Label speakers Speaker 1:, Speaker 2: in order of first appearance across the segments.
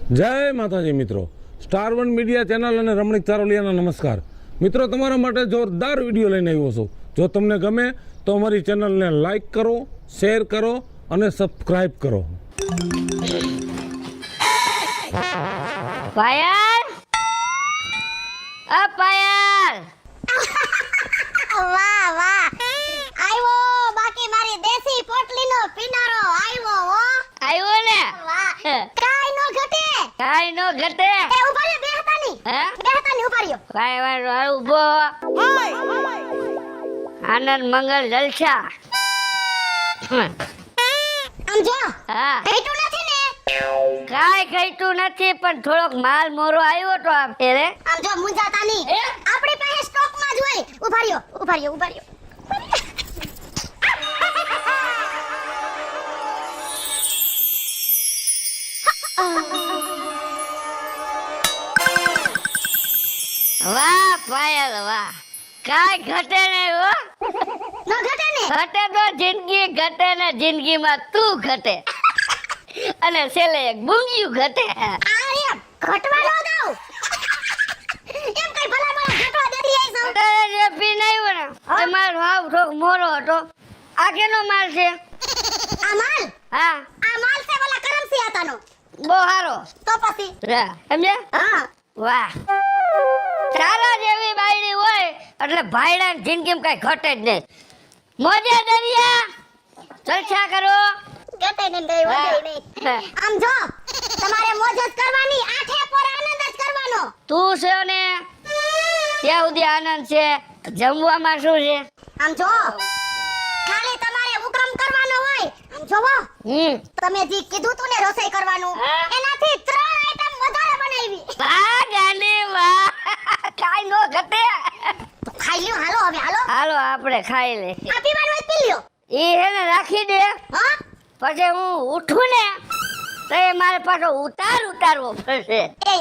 Speaker 1: જય માતાજી મિત્રો, સ્ટાર વન મીડિયા ચેનલ અને રમણીક ચારોલિયાના નમસ્કાર. મિત્રો, તમારા માટે જોરદાર વિડીયો લઈને આવ્યો છું. જો તમને ગમે તો અમારી ચેનલને લાઈક કરો, શેર કરો અને સબસ્ક્રાઈબ કરો.
Speaker 2: પાયલ, આ પાયલ,
Speaker 3: વાહ વાહ, આવ્યો બાકી મારી દેશી પોટલીનો પિનારો આવ્યો હો.
Speaker 2: આવ્યો ને?
Speaker 3: વાહ, કાઈ નો ઘટે.
Speaker 2: કાઈ નો ઘટે.
Speaker 3: એ ઉભા રહ્યો, બેહતા ની.
Speaker 2: હે?
Speaker 3: બેહતા ની, ઉભા રહ્યો.
Speaker 2: કાઈ વાળો ઉભો. આનંદ મંગલ જલસા.
Speaker 3: આમ જો,
Speaker 2: હા,
Speaker 3: ઘટ્યું નથી ને?
Speaker 2: કાઈ કઈતું નથી, પણ થોડોક માલ મોરો આવ્યો તો આ ફેરે.
Speaker 3: આમ જો, મુંજાતા ની. આપણી પાસે સ્ટોકમાં જ હોય. ઉભા રહ્યો, ઉભા રહ્યો, ઉભા રહ્યો.
Speaker 2: વાહ પાયલ વાહ, કાઈ ઘટે નહીં હો.
Speaker 3: નો ઘટે ને?
Speaker 2: ઘટે તો જિંદગી ઘટે ને જિંદગીમાં તું ઘટે અને છેલ્લે એક બુંગિયું ઘટે.
Speaker 3: આ એમ ઘટવા નો દઉં. એમ કઈ ભલા મારા ઘટવા દેતી આઈ સૌ.
Speaker 2: તારે જે પીને આવ્યો ને એ માલ ભાવ થોડોક મોરો હતો. આ કેનો માલ છે?
Speaker 3: આ માલ,
Speaker 2: હા,
Speaker 3: આ માલ છે ઓલા કરમસી હતાનો.
Speaker 2: બહુ સારો.
Speaker 3: તો પછી
Speaker 2: રા, સમજ્યા?
Speaker 3: હા,
Speaker 2: વાહ, તારા જેવી બાયડી હોય એટલે ભાઈડાની જિંદગીમાં કઈ ઘટે જ નહીં. મોજે દરિયા જલસા કરો.
Speaker 3: ઘટે ને બે વધે નહીં.
Speaker 2: હા.
Speaker 3: આમ જો, તમારે મોજ જ કરવાની, આઠે પર આનંદ જ કરવાનો.
Speaker 2: તું છે ને ત્યાં સુધી આનંદ છે. જમવામાં શું છે?
Speaker 3: આમ જો, ખાલી તમારે હુકમ કરવાનો હોય. આમ જોવો, તમે જે કીધું તું ને રસોઈ કરવાનું,
Speaker 2: હા.
Speaker 3: એનાથી 3 આઈટમ વધારે બનાવી.
Speaker 2: વાહ ગાંડી વાહ, કાઈ નો ઘટે.
Speaker 3: તો ખાઈ લ્યો, હાલો હવે હાલો.
Speaker 2: હાલો આપણે ખાઈ લે.
Speaker 3: આ પીવાનું હોય તો પી લ્યો.
Speaker 2: ઈ હે ને રાખી દે.
Speaker 3: હા,
Speaker 2: પછી હું ઉઠું ને તો એ મારે પાછો ઉતારવો પડશે.
Speaker 3: એ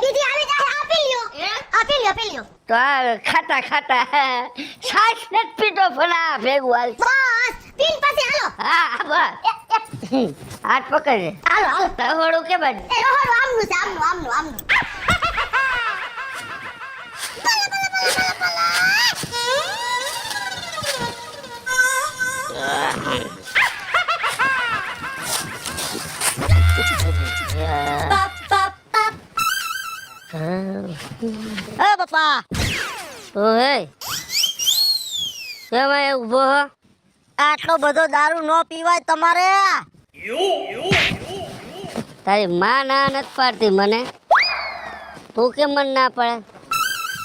Speaker 3: બીજી આવી જાય, આ પી લ્યો. આ પી લ્યો, પી લ્યો.
Speaker 2: તો આ ખાતા ખાતા છાશ નથી પીતો પણ આ ભેગું હાલ.
Speaker 3: બસ, પીન પછી હાલો.
Speaker 2: હા બસ. હાથ પકડજે.
Speaker 3: હાલો હાલો.
Speaker 2: તહોડું કે બાજુ?
Speaker 3: એ રોહડું આમનું છે, આમનું આમનું આમનું.
Speaker 2: એ બાપા ઓય કેમ ઉભો?
Speaker 4: આટલો બધો દારૂ ન પીવાય તમારે.
Speaker 2: તારી માં ના નથી પાડતી મને, તું કેમ મને ના પડે?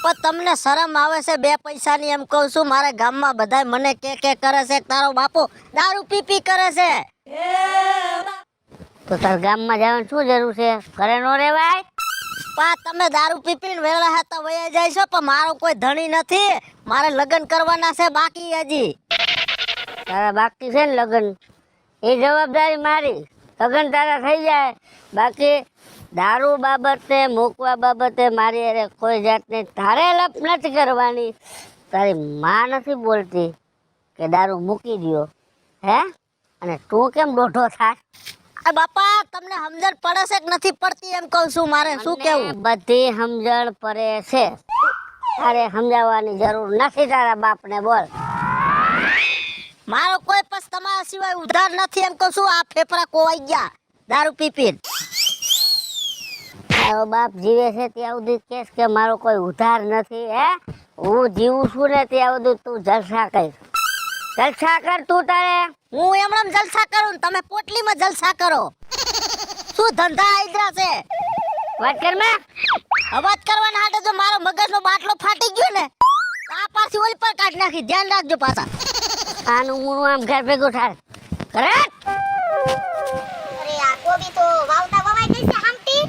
Speaker 4: પણ તમને શરમ આવે છે 2 પૈસાની? એમ કહું છું, મારે ગામમાં બધાય મને કે કરે છે કે તારો બાપો દારૂ પી કરે છે.
Speaker 2: તો તાર ગામમાં જવાની શું જરૂર છે? ઘરે નો રહેવાય?
Speaker 4: પા તમે દારૂ પીને વેળા હતા વયા જાય છો, પણ મારો કોઈ ધણી નથી. મારે લગ્ન કરવાના છે બાકી હજી.
Speaker 2: તારા બાકી છે ને લગ્ન, એ જવાબદારી મારી. લગ્ન તારા થઈ જાય, બાકી દારૂ બાબતે મૂકવા બાબતે મારી અરે કોઈ જાતની તારે લપ નથી કરવાની. તારી માં નથી બોલતી કે દારૂ મૂકી દ્યો હે? અને તું કેમ દોઢો થાક?
Speaker 4: આ બાપા તમને સમજણ પડે છે કે નથી પડતી એમ કહું છું. મારે શું કેવું?
Speaker 2: બધી સમજણ પડે છે, તારે સમજાવવાની જરૂર નથી. તારા બાપને બોલ.
Speaker 4: મારો કોઈ પસ તમારા સિવાય ઉધાર નથી એમ કહું છું. આ ફેફડા કોવાઈ ગયા દારૂ પીને.
Speaker 2: તારો બાપ જીવે છે ત્યાં સુધી કેસ કે મારો કોઈ ઉધાર નથી હે? હું જીવું છું ને ત્યાં સુધી તું જલસા કર. જલસા કર તું તારે.
Speaker 4: હું એમણામ જલસા કરું, તમે પોટલીમાં જલસા કરો. શું ધંધા આઈદરા છે?
Speaker 2: વાત કર માં.
Speaker 4: અવાજ કરવાના હાટે જો મારો મગજનો બાટલો ફાટી ગયો ને, આ પાછી ઓલી પર કાઢ નાખી. ધ્યાન રાખજો પાછા.
Speaker 2: આનું હું આમ ઘર ભેગું થાય કરે.
Speaker 3: અરે આ કોબી તો વાવતા વવાઈ ગઈ છે હામટી.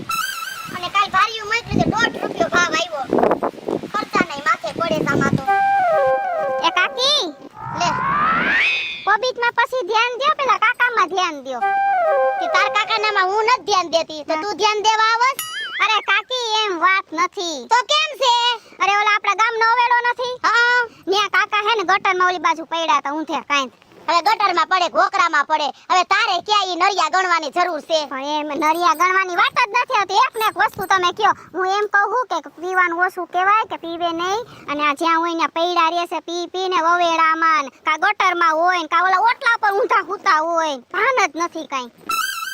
Speaker 3: અને કાલ ભારીયું મોકલ્યું તો 1.5 રૂપિયો ભાવ આવ્યો. ખર્ચા નહીં માથે પડે સામા તો. એ કાકી લે, કોબીમાં પછી ધ્યાન દ્યો, પેલા કાકામાં ધ્યાન દ્યો. કે તાર કાકાનામાં હું નથી ધ્યાન દેતી તો તું ધ્યાન દેવા આવસ? અરે કાકી એમ વાત નથી. તો કેમ છે? અરે ઓલા આપણા ગામનો ઓવેડો નથી? હા, ન્યા કાકા હે ને ગટરમાં ઓલી બાજુ પડ્યા હતા ઊંધે કાંઈ. હવે ગટરમાં પડે ઘોકરામાં પડે હવે તારે ક્યાં ઈ નરિયા ગણવાની જરૂર છે પણ એમ નરિયા ગણવાની વાત જ નથી આવતી એક ને એક વસ્તુ તમે કયો હું એમ કહું કે પીવાનું ઓછું કહેવાય કે પીવે નહીં અને આ જ્યાં હોય ને પૈડા રહેશે પી પીને વવેડામાં કા ગટરમાં હોય ને કા ઓલા ઓટલા પર ઊંધા હુતા હોય ભાન જ નથી કાઈ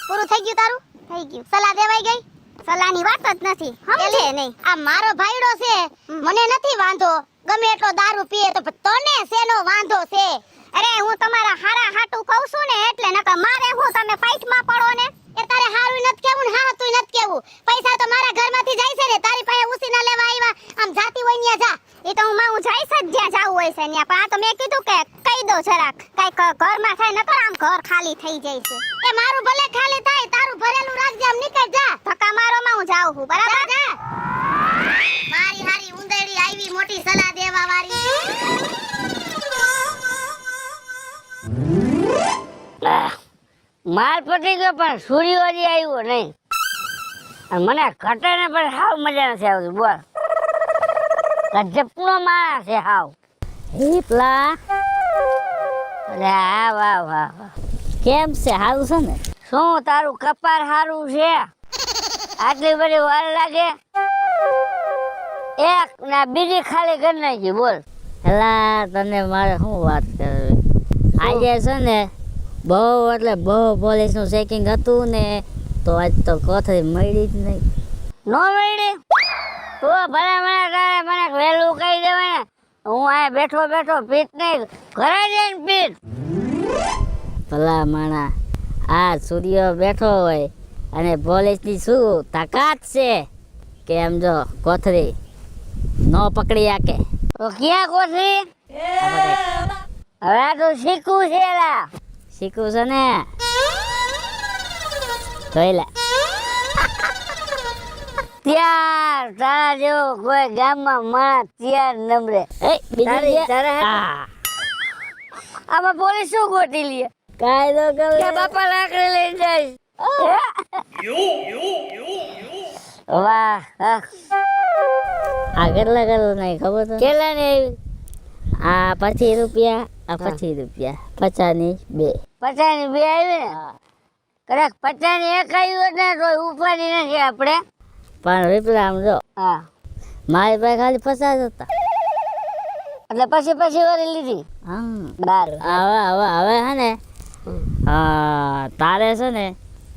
Speaker 3: પૂરું થઈ ગયું તારું થઈ ગયું સલાહ દેવાઈ ગઈ સલાહની વાત જ નથી સમજે નહીં આ મારો ભાઈડો છે મને નથી વાંધો ગમે એટલો દારૂ પીએ તો તને શેનો વાંધો છે અરે હું તમારા હારા હાટું કહું છું ને એટલે નકર મારે હું તમે ફાઇટમાં પડો ને એ તારે હારું નથી કેવું ને હા તું નથી કેવું પૈસા તો મારા ઘરમાંથી જાય છે ને તારી પાસે ઉસીના લેવા આવ્યા આમ જાતી હોય ન્યા જા એ તો હું જઈશ જ જ્યાં જાવું હોય છે ન્યા પણ આ તો મેં કીધું કે કહી દો જરાક કઈ ઘરમાં થાય નકર આમ ઘર ખાલી થઈ જાય છે એ મારું ભલે ખાલી થાય તારું ભરેલું રાખજે આમ નીકળ જા ધક્કા મારોમાં હું જાઉં છું બરાબર જા મારી હારી ઉંદેડી આવી મોટી સલાહ દેવા વાળી
Speaker 2: માલ પતી ગયો પણ સૂર્યો હજી આવ્યો નહીં અને મને ઘટે ને પણ હાવ મજા નથી આવતી બોલ ગજબનો માણસ છે હાવ
Speaker 4: હિપલા
Speaker 2: અરે હા વાહ વાહ વાહ
Speaker 4: કેમ છે હારું છે ને
Speaker 2: શું તારું કપાર હારું છે આટલી બધી વાર લાગે એક ના બીજી ખાલી કરી નાખી બોલ
Speaker 4: એલા તને મારે શું વાત કરવી આજે છે ને બહુ એટલે બહુ પોલીસનું ચેકિંગ હતું ને તો આજ તો કોથળી મળી જ નહીં
Speaker 2: નો મળી તું ભલે મને તારે મને વહેલું કહી દેવાય ને હું અહીંયા બેઠો બેઠો પીત નહીં ઘરે જઈને પીત
Speaker 4: ભલા માણા આ સૂર્ય બેઠો હોય અને પોલીસની શું તાકાત છે કે એમ જો કોથળી ન પકડી આકે
Speaker 2: તો ક્યાં કોથળી હવે આ તો શીખવું છે લા
Speaker 4: શીખવું છે ને જોઈ લે
Speaker 2: ત્યાર તારા જેવો કોઈ ગામમાં માણસ ત્યાર નમરે આમાં પોલીસ શું ગોતી લે
Speaker 4: કાયદો
Speaker 2: કે બાપા લાકડી લઈને જાય વાહ
Speaker 4: આ કેટલા કેટલા નહીં ખબર તો
Speaker 2: કેટલા ને
Speaker 4: આ 25 રૂપિયા આ 25 રૂપિયા 50 ની 2
Speaker 2: 50 ની 2 આવી ને કદાચ 50 ની 1 આવ્યું ને તો ઉપાડી નથી આપણે
Speaker 4: પણ રૂપિયા આમ જો
Speaker 2: હા
Speaker 4: મારી પાસે ખાલી 50 હતા
Speaker 2: એટલે પછી વાળી લીધી
Speaker 4: હા
Speaker 2: બાર
Speaker 4: હવે હે ને તારે છે ને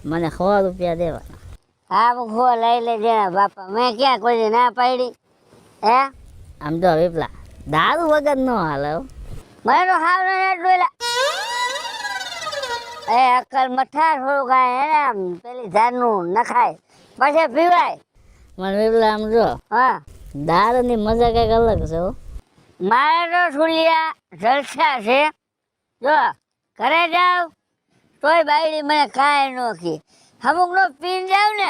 Speaker 4: મને 100 રૂપિયા દેવાના
Speaker 2: હા ખો લઈ લેજે ને બાપા મેં ક્યાં કોઈ ના પાડી હે
Speaker 4: આમ જો વિપલા દારૂ વગર નો હાલે હો.
Speaker 2: મને તો હાવ ને ડોલા એ અકલ મઠા થોડું કાંઈ હે ને આમ પેલી ઝાડનું નખાય પછી પીવાય
Speaker 4: મને વિપલા આમ જો
Speaker 2: હા
Speaker 4: દારૂની મજા કંઈક અલગ છે હો.
Speaker 2: મારે તો સુલિયા જલસા છે જો ઘરે જાવ તોય બાયડી મને કાંઈ ન કી અમુક નો પીને જાવ ને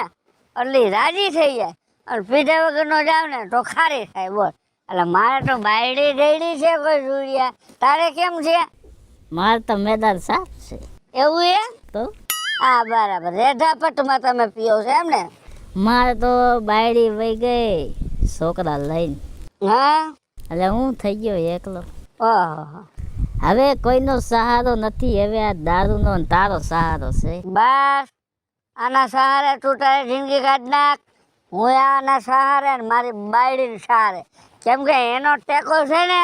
Speaker 2: એટલે રાજી થઈ જાય અને પીધા વગર નો જાવ ને તો ખારી થાય બોલ એટલે મારે તો બાયડી જઈડી છે કોઈ સુલિયા તારે કેમ છે
Speaker 4: મારે તો મેદાન સાફ છે
Speaker 2: એવું એ
Speaker 4: તો
Speaker 2: હા બરાબર રેઢા પટમાં તમે પીઓ છો એમ ને
Speaker 4: મારે તો બાયડી વહી ગઈ છોકરા લઈને
Speaker 2: હા
Speaker 4: એટલે હું થઈ ગયો એકલો
Speaker 2: ઓહો
Speaker 4: હવે કોઈનો સહારો નથી હવે આ દારૂનો ને તારો સહારો છે
Speaker 2: બસ આના સહારે તું તારી જિંદગી કાઢ નાખ હું આના સહારે ને મારી બાયડીને સહારે કેમ કે એનો ટેકો છે ને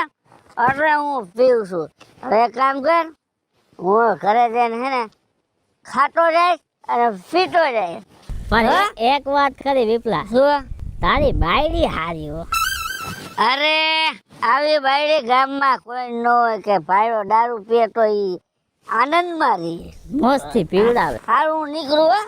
Speaker 2: એટલે હું પીવું છું હવે એક કામ કર હું ઘરે જઈને હે ને ખાતો જઈશ અને પીતો જઈશ
Speaker 4: પણ એક વાત ખરી વિપલા
Speaker 2: શું
Speaker 4: તારી બાયડી હારી હો
Speaker 2: અરે આવી બાયડી ગામમાં કોઈ ન હોય કે ભાઈઓ દારૂ પીએ તો ઈ આનંદમાં રહી
Speaker 4: મોજથી પીવડાવે
Speaker 2: સારું નીકળું હો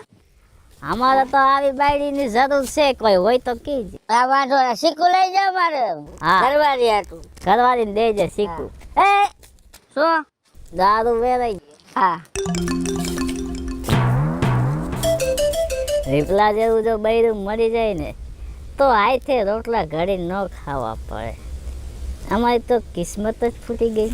Speaker 4: અમારે તો આવી બાયડીની જરૂર છે કોઈ હોય તો કીજે
Speaker 2: આ વાંધો ને શીખું લઈ જાવ મારે
Speaker 4: હા.
Speaker 2: કરવાની હતું
Speaker 4: કરવાડીને દેજે શીખું
Speaker 2: એ શું
Speaker 4: દારૂ વેરાઈ
Speaker 2: હા
Speaker 4: રીપલા જેવું જો બૈરું મરી જાય ને તો હાથે રોટલા ઘડી ન ખાવા પડે અમારી તો કિસ્મત જ ફૂટી ગઈ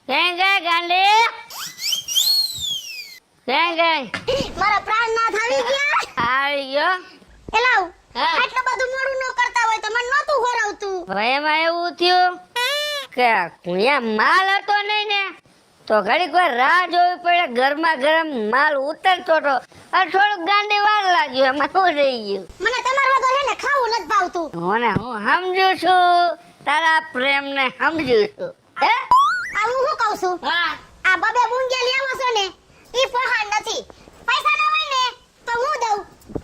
Speaker 2: ક્યાં ગઈ ગાંડી? ક્યાં ગઈ?
Speaker 3: મારા પ્રાણનાથ આવી ગયા.
Speaker 2: આવી ગયો.
Speaker 3: એલાવ
Speaker 2: હા.
Speaker 3: આટલું બધું મોડું ન કરતા હોય તો મને નહોતું હોરાવતું.
Speaker 2: હવે એમાં એવું થયું કે અહીંયા માલ હતો નહીં ને તો ઘડીક વાર રાહ જોવી પડે. ગરમા ગરમ માલ ઉતરતો હતો અને થોડુંક ગાંડી વાર લાગ્યું. એમાં શું રહી ગયું?
Speaker 3: મને તમારા વગર હે ને ખાવું નથી ભાવતું.
Speaker 2: હું સમજુ છું, તારા પ્રેમને સમજુ છું. હે?
Speaker 3: આ હું શું કહું છું?
Speaker 2: હા.
Speaker 3: આ બબે બુંગિયા લેવો છો ને ઈ પહાડ નથી. પૈસા ના હોય ને તો હું દઉં.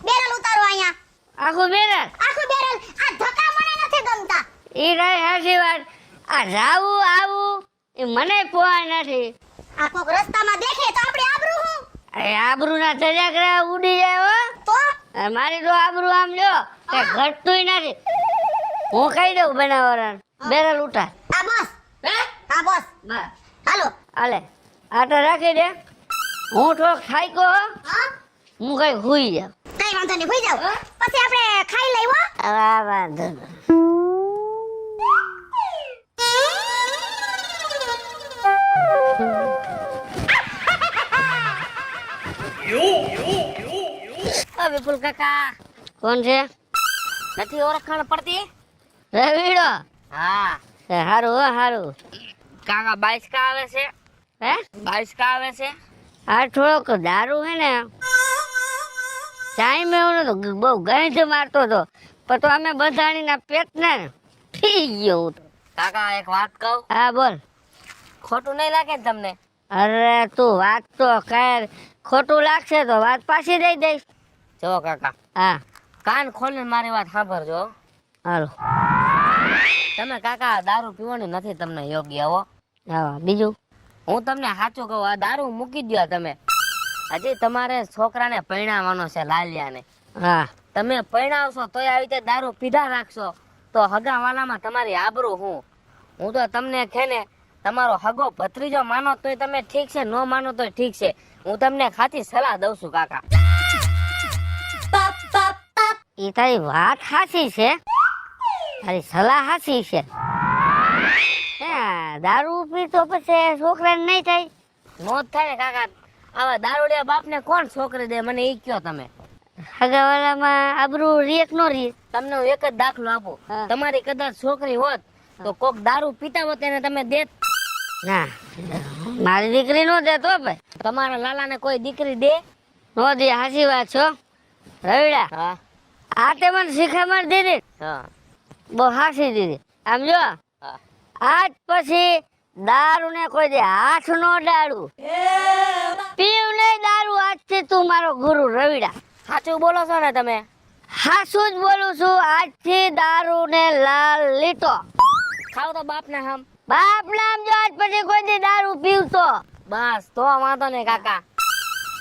Speaker 3: બેરલ ઉતારો અહીંયા.
Speaker 2: આખું બેરલ?
Speaker 3: આખું બેરલ. આ ધક્કા મને નથી ગમતા.
Speaker 2: ઈ રહી હાચી વાત. આ જાવું આવું એ મને પોહાય નથી.
Speaker 3: આ કોક રસ્તામાં દેખે તો આપણી આબરૂ હું.
Speaker 2: અરે આબરૂના તજાગરા ઉડી જાય હો.
Speaker 3: તો
Speaker 2: અને મારી તો આબરૂ આમ જો કે ઘટતુંય નથી. હું કહી દઉં બનાવવાળાને બેરલ ઉઠાર.
Speaker 3: આ બસ.
Speaker 2: હે?
Speaker 3: આ બસ.
Speaker 2: બસ.
Speaker 3: હાલો.
Speaker 2: હાલે આટા રાખી દે. હું થોડોક થાક્યો હો.
Speaker 3: હા
Speaker 2: હું કઈ હુઈ જાઉં.
Speaker 3: કઈ વાંધો નહીં હોઈ જાવ. પછી આપણે ખાઈ લઈ હો.
Speaker 2: આ વાંધો નહીં.
Speaker 4: વિપુલ કાકા
Speaker 2: કોણ છે?
Speaker 4: નથી ઓળખાણ પડતી?
Speaker 2: રવિડો.
Speaker 4: હા
Speaker 2: હારું હો હારું.
Speaker 4: કાકા બાઈસકા આવે છે.
Speaker 2: હે?
Speaker 4: બાઈસકા આવે છે.
Speaker 2: આ થોડોક દારૂ હે ને ટાઈમ એવું નતો, બહુ ગંધ મારતો હતો પણ તો અમે બધાણીના પેટને થઈ ગયો હું તો.
Speaker 4: કાકા એક વાત કહું,
Speaker 2: હા બોલ.
Speaker 4: ખોટું નહીં લાગે ને તમને?
Speaker 2: અરે તું વાત તો કર. ખોટું લાગશે તો વાત પાછી દઈ દઈશ.
Speaker 4: જો કાકા
Speaker 2: હા
Speaker 4: કાન ખોલીને મારી વાત સાંભળજો.
Speaker 2: હાલો.
Speaker 4: તમે કાકા દારૂ પીવાની નથી તમને યોગ્ય હો.
Speaker 2: હા બીજું?
Speaker 4: હું તમને સાચું કહું, આ દારૂ મૂકી દ્યો તમે. હજી તમારે છોકરાને પરણાવવાનો છે, લાલિયાને.
Speaker 2: હા
Speaker 4: તમે પરણાવશો તોય આવી રીતે દારૂ પીધા રાખશો તો હગાવાલામાં તમારી આબરૂ હું તો તમને છે ને તમારો હગો ભત્રીજો માનો તોય તમે ઠીક છે, ન માનો તોય ઠીક છે. હું તમને ખાતી સલાહ દઉં છું કાકા.
Speaker 2: એ તારી વાત સાચી છે, તારી સલાહ સાચી છે. હે, દારૂ પીતો પછી છોકરાને નહીં થાય?
Speaker 4: નો જ થાય ને કાકા. આવા દારૂડિયા બાપને કોણ છોકરી દે, મને ઈ કયો તમે.
Speaker 2: હગાવાલામાં આબરૂ રીએ કે નો રીએ?
Speaker 4: તમને હું એક જ દાખલો આપું.
Speaker 2: હા.
Speaker 4: તમારી કદાચ છોકરી હોત તો કોક દારૂ પીતા હોત એને તમે દેત?
Speaker 2: ના, મારી દીકરી નો દેતો ભાઈ.
Speaker 4: તમારા લાલાને કોઈ દીકરી દે?
Speaker 2: નો દે. સાચી વાત છો રવિડા.
Speaker 4: હા
Speaker 2: આ તે મને શીખામણ દીધી,
Speaker 4: હા
Speaker 2: બહુ હાસી દીધી. આમ જો
Speaker 4: હા.
Speaker 2: આજ પછી દારૂ ને કોઈ દે હાથ નો ડાળું. પીવ નહીં દારૂ આજથી તું મારો ગુરુ રવિડા.
Speaker 4: સાચું બોલો છો ને તમે?
Speaker 2: હાસું જ બોલું છું. આજથી દારૂ ને લાલ લીટો.
Speaker 4: ખાવ તો બાપ ને હમ.
Speaker 2: બાપ નામ જો આજ પછી કોઈ દી દારૂ પીવતો.
Speaker 4: બસ તો વાંધો નહીં કાકા.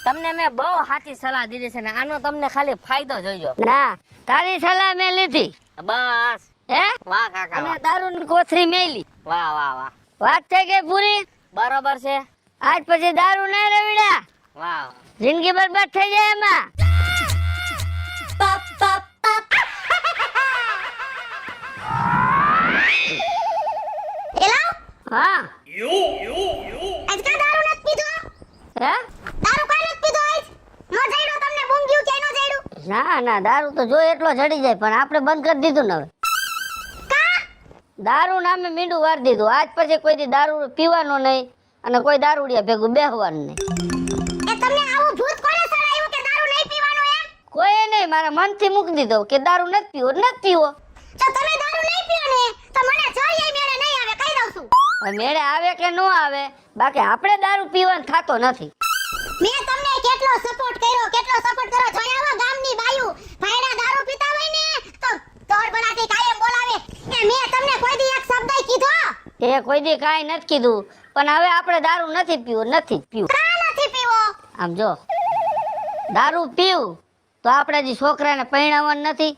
Speaker 4: તમને મેં બહુ સાચી સલાહ દીધી છે ને આનો તમને ખાલી ફાયદો જોઈજો.
Speaker 2: ના, તારી સલાહ મેં લીધી.
Speaker 4: બસ.
Speaker 2: હે?
Speaker 4: વાહ કાકા
Speaker 2: અને
Speaker 4: વાહ.
Speaker 2: દારૂ ની કોથરી મેલી.
Speaker 4: વાહ વાહ વાહ.
Speaker 2: વાત થઈ ગઈ પૂરી.
Speaker 4: બરોબર છે.
Speaker 2: આજ પછી દારૂ નહીં રવિડા.
Speaker 4: વાહ.
Speaker 2: જિંદગી બરબાદ થઈ જાય એમાં.
Speaker 3: એલા
Speaker 2: હા.
Speaker 3: આજ કા દારૂ નથી પીધો?
Speaker 2: હે?
Speaker 3: દારૂ કાઈ નથી પીધો આજ? નો જઈડો તમને બુંગ્યું કે નો જઈડું?
Speaker 2: ના ના, દારૂ તો જો એટલો ચડી જાય પણ આપણે બંધ કરી દીધું ને હવે. દારૂ નામે મીંડું વાર દીધું. આજ પછી કોઈ દી દારૂ પીવાનું નહીં અને કોઈ દારૂડિયા ભેગું બેહવાનું નહીં.
Speaker 3: એ તમને આવું ભૂત કોણે સડાયું કે દારૂ નહીં પીવાનું એમ?
Speaker 2: કોઈ નહીં, મારા મનથી મૂકી દીધો કે દારૂ નથી પીવો નથી પીવો.
Speaker 3: જો તમે દારૂ નહીં પીઓ ને તો મને જોઈએ મેળે નહીં આવે કહી દઉં છું.
Speaker 2: હવે મેળે આવે કે ન આવે, બાકી આપણે દારૂ પીવાનું થતો નથી.
Speaker 3: મેં તમને કેટલો સપોર્ટ કર્યો જોયા આવા ગામની બાયુ ભાઈડા દારૂ પીતા હોય ને તો તોડ બનાતી કાયમ બોલાવે. એ મેં તમને કોઈ દી એક શબ્દ કીધો?
Speaker 2: એ કોઈ દી કાંઈ નથી કીધું પણ હવે આપણે દારૂ નથી પીવું, નથી પીવું.
Speaker 3: કા નથી પીવો?
Speaker 2: આમ જો, દારૂ પીવું તો આપણે જે છોકરાને પરણાવવાનું નથી.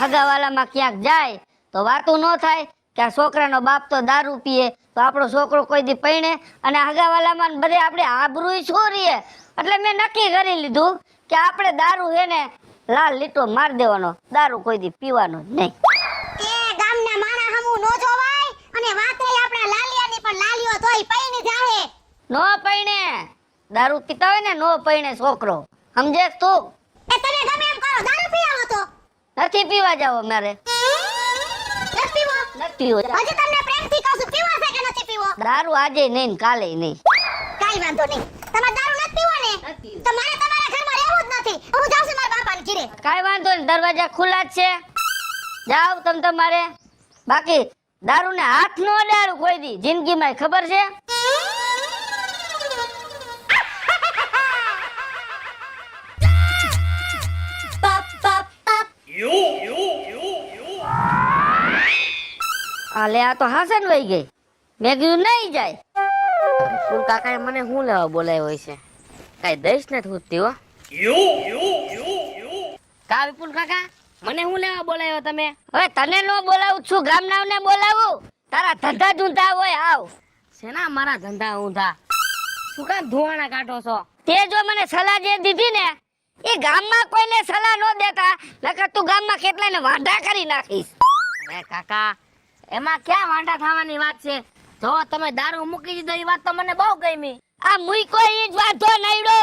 Speaker 2: હગાવાલામાં ક્યાંક જાય તો વાતું ન થાય કે આ છોકરાનો બાપ તો દારૂ પીએ તો આપણો છોકરો કોઈ દી પરણે. અને હગાવાલામાં બધે આપણે આબરૂ છોરીએ. એટલે મેં નક્કી કરી લીધું કે આપણે દારૂ એને લાલ લીટો માર દેવાનો, દારૂ કોઈ દી પીવાનો જ નહીં.
Speaker 3: એ ગામના માણા હમુ નો જોવાય અને વાત રહી આપણા લાલિયાની, પણ લાલિયો તોય પૈણી જાહે
Speaker 2: નો પૈણે દારૂ પીતા હોય ને નો પૈણે છોકરો સમજે તું
Speaker 3: એ તમે ગમે એમ કરો દારૂ પી આવો તો
Speaker 2: નથી પીવા જાવ મારે
Speaker 3: નથી પીવો
Speaker 2: નથી પીવો
Speaker 3: હજી તમને પ્રેમથી કહું છું પીવો છે કે નથી પીવો
Speaker 2: દારૂ આજે નહીં ને કાલે નહીં
Speaker 3: કાઈ વાંધો નહીં તમારે દારૂ નથી પીવો ને
Speaker 2: નથી.
Speaker 3: તો મારે તમારા ઘરમાં રહેવું જ નથી હું જાઉં છું મારા બાપાને ઘરે
Speaker 2: કાઈ વાંધો નહીં દરવાજા ખુલ્લા જ છે જાઓ તમ તમારે બાકી દારૂ ને હાથ નો અડાડું કોઈ દી જિંદગીમાં ખબર છે આલે આ તો હાસન વહી ગઈ મેં કીધું નહીં જાય
Speaker 4: વિપુલ કાકાએ મને શું લેવા બોલાવ્યો હોય છે કઈ દઈશ ને થૂતી હો કા વિપુલ કાકા મને શું લેવા બોલાવ્યો તમે
Speaker 2: હવે તને નો બોલાવું છું ગામનાઓને બોલાવું તારા ધંધા ધૂંધા હોય આવ
Speaker 4: શેના મારા ધંધા ઊંધા શું કામ ધોવાણા કાઢો છો
Speaker 2: તે જો મને સલાહ જે દીધી ને એ ગામમાં કોઈને સલાહ નો દેતા નકર તું ગામમાં કેટલાયને વાંઢા કરી નાખીશ
Speaker 4: અરે કાકા એમાં ક્યાં વાંઢા થવાની વાત છે જો તમે દારૂ મૂકી દીધો એ વાત તો મને બહુ ગમી
Speaker 2: આ મુઈકો ઈ જ વાંધો નઈડો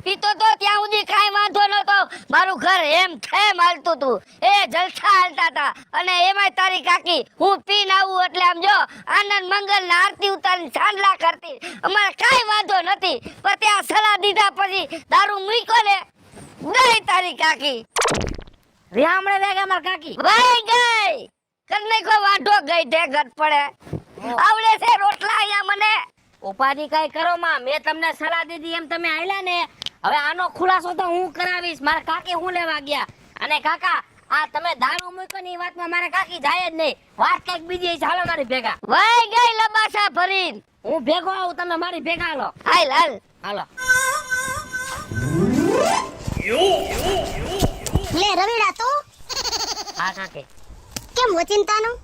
Speaker 2: પીતો તો ત્યાં સુધી કાંઈ વાંધો નતો મારું ઘર એમ થેમ હાલતું તું એ જલસા હાલતા હતા અને એમાંય તારી કાકી હું પીને આવું એટલે આમ જો આનંદ મંગલ ને આરતી ઉતારીને ચાંદલા કરતી અમારે કાંઈ વાંધો નથી પણ ત્યાં સલાહ દીધા પછી દારૂ મૂકો ને ગઈ તારી કાકી
Speaker 4: રિયામણે વેગે માર કાકી
Speaker 2: વહી ગઈ કરને કો વાંઢો ગઈ દે ઘટ પડે આવડે છે રોટલા અહીંયા મને
Speaker 4: ઉપાધિ કઈ કરો માં મેં તમને સલાહ દીધી એમ તમે આયલા ને હવે આનો ખુલાસો તો હું કરાવીશ મારા કાકી હું લેવા ગયા અને કાકા આ તમે દારૂ મૂક્યો ની વાતમાં મારા કાકી જાય જ નહીં વાત કઈક બીજી છે હાલો મારી ભેગા
Speaker 2: વહી ગઈ લબાસા ભરીને
Speaker 4: હું ભેગો આવું તમે મારી ભેગા હાલો
Speaker 2: હાલ હાલ
Speaker 4: હાલો
Speaker 3: લે રવિડા તું
Speaker 4: હા કાકી
Speaker 3: કેમ ઓચિંતાનું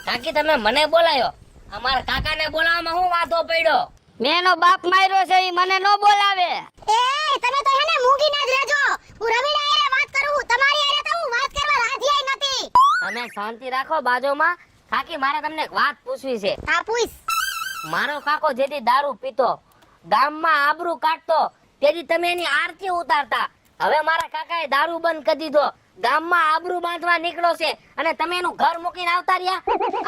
Speaker 4: કાકી તમે મને બોલાયો અમારા કાકાને બોલાવવામાં હું વાંધો પડ્યો
Speaker 2: મેં એનો બાપ માર્યો છે ઈ મને નો બોલાવે
Speaker 3: એ તમે તો હેને મૂંગી ના જ રહેજો હું રવિડા એરે વાત કરું તમારી એરે તો હું વાત કરવા રાજી નથી
Speaker 4: તમે શાંતિ રાખો બાજુમાં કાકી મારે તમને એક વાત પૂછવી છે
Speaker 3: હા પૂછ
Speaker 4: મારો કાકો જેથી દારૂ પીતો ગામમાં આબરૂ કાઢતો તેથી તમે એની આરતી ઉતારતા હવે મારા કાકાએ દારૂ બંધ કરી દીધો ગામમાં આબરૂ બાંધવા નીકળો છે અને તમે એનું ઘર મૂકીને આવતા રહ્યા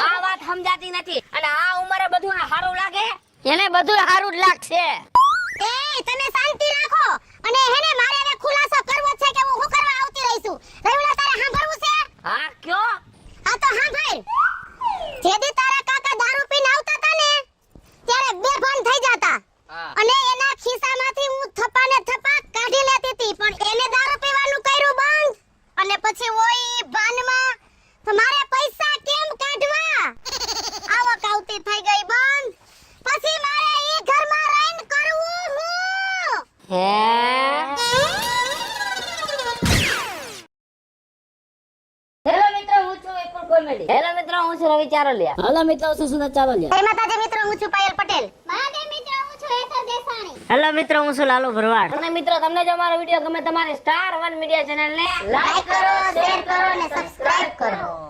Speaker 4: આ વાત સમજાતી નથી અને આ ઉંમરે બધું આ સારું લાગે
Speaker 2: એને બધું સારું જ લાગશે
Speaker 3: એ તમે શાંતિ રાખો અને હેને મારે હવે ખુલાસો કરવો છે કે હું શું કરવા આવતી રહીશું રવિડા તારે સાંભળવું છે
Speaker 4: હા કયો
Speaker 3: આ તો સાંભળ જેદી તારા કાકા દારૂ પીને આવતા હતા ને ત્યારે બેભાન થઈ જતા
Speaker 4: હા.
Speaker 3: અને એના ખિસ્સામાંથી હું થપાને થપા કાઢી લેતી હતી પણ એને દારૂ પીવાનું કર્યું બંધ અને પછી ઓય ભાનમાં તો મારે પૈસા કેમ કાઢવા આવક આવતી થઈ ગઈ બંધ પછી મારે ઈ ઘરમાં રહીને કરવું હું
Speaker 2: હે હેલો મિત્રો હું છું વિપુલ કોમેડી
Speaker 4: હેલો મિત્રો હું છું રવિ ચારોલિયા
Speaker 2: હેલો મિત્રો હું છું સુનત ચાવલિયા
Speaker 3: જય માતાજી મિત્રો હું છું પાયલ પટેલ મહાદેવ મિત્રો હું છું હેતર દેસાણી
Speaker 2: હેલો મિત્રો હું છું લાલુ ભરવાડ
Speaker 4: અને મિત્રો તમને જો અમારો વિડીયો ગમે તમારે સ્ટાર 1 મીડિયા ચેનલને
Speaker 3: લાઈક કરો શેર કરો અને સબસ્ક્રાઇબ કરો